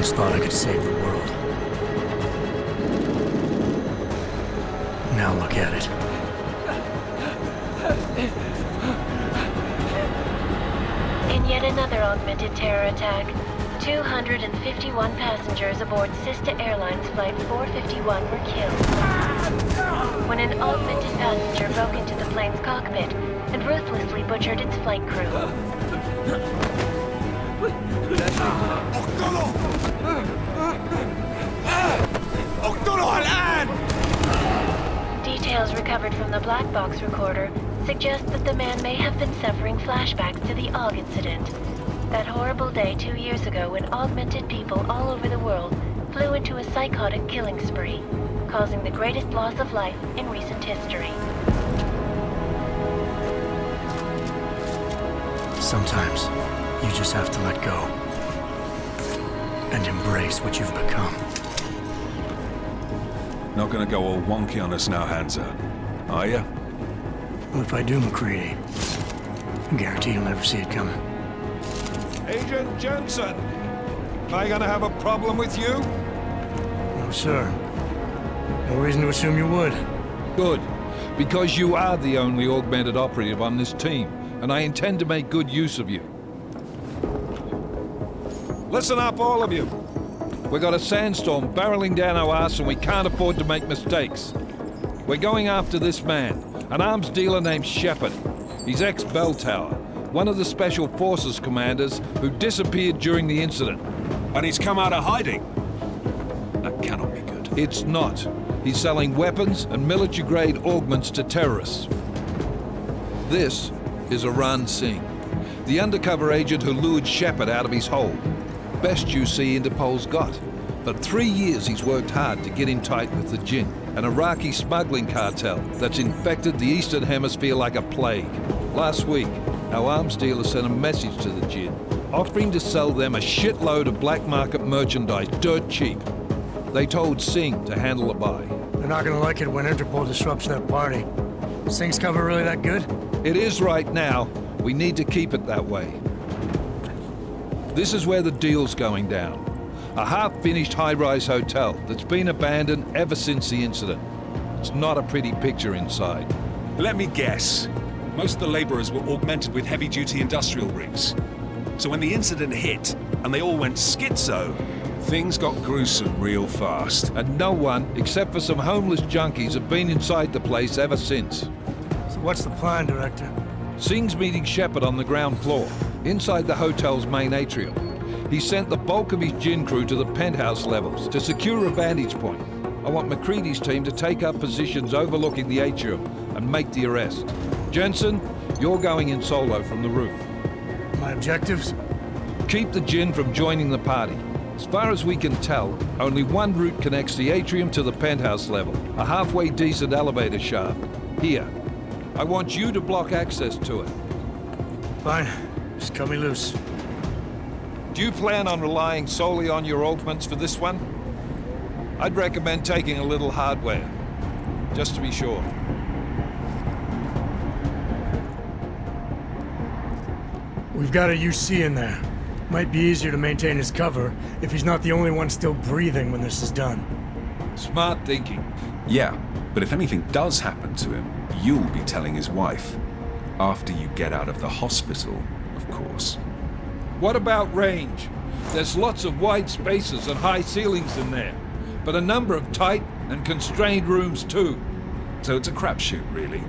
once thought I could save the world. Now look at it. In yet another augmented terror attack, 251 passengers aboard Sister Airlines Flight 451 were killed when an augmented passenger broke into the plane's cockpit and ruthlessly butchered its flight crew. Details recovered from the black box recorder suggest that the man may have been suffering flashbacks to the AUG incident. That horrible day 2 years ago when augmented people all over the world flew into a psychotic killing spree, causing the greatest loss of life in recent history. Sometimes, you just have to let go. And embrace what you've become. Not gonna go all wonky on us now, Hansa, are ya? Well, if I do, McCready, I guarantee you'll never see it coming. Agent Jensen! Am I gonna have a problem with you? No, sir. No reason to assume you would. Good, because you are the only augmented operative on this team, and I intend to make good use of you. Listen up, all of you. We've got a sandstorm barreling down our arse and we can't afford to make mistakes. We're going after this man, an arms dealer named Shepard. He's ex-Bell Tower, one of the Special Forces commanders who disappeared during the incident. And he's come out of hiding. That cannot be good. It's not. He's selling weapons and military-grade augments to terrorists. This is Aran Singh, the undercover agent who lured Shepard out of his hole. Best you see Interpol's got. For 3 years he's worked hard to get in tight with the Jinn, an Iraqi smuggling cartel that's infected the Eastern Hemisphere like a plague. Last week, our arms dealer sent a message to the Jinn, offering to sell them a shitload of black market merchandise dirt cheap. They told Singh to handle the buy. They're not gonna like it when Interpol disrupts that party. Singh's cover really that good? It is right now. We need to keep it that way. This is where the deal's going down. A half-finished high-rise hotel that's been abandoned ever since the incident. It's not a pretty picture inside. Let me guess. Most of the laborers were augmented with heavy-duty industrial rigs. So when the incident hit, and they all went schizo, things got gruesome real fast. And no one, except for some homeless junkies, have been inside the place ever since. So what's the plan, Director? Singh's meeting Shepard on the ground floor, inside the hotel's main atrium. He sent the bulk of his Jinn crew to the penthouse levels to secure a vantage point. I want McCready's team to take up positions overlooking the atrium and make the arrest. Jensen, you're going in solo from the roof. My objectives? Keep the Jinn from joining the party. As far as we can tell, only one route connects the atrium to the penthouse level, a halfway decent elevator shaft. Here. I want you to block access to it. Fine. Just cut me loose. Do you plan on relying solely on your augments for this one? I'd recommend taking a little hardware, just to be sure. We've got a UC in there. Might be easier to maintain his cover if he's not the only one still breathing when this is done. Smart thinking. Yeah, but if anything does happen to him, you'll be telling his wife. After you get out of the hospital, of course. What about range? There's lots of wide spaces and high ceilings in there, but a number of tight and constrained rooms too. So it's a crapshoot, really.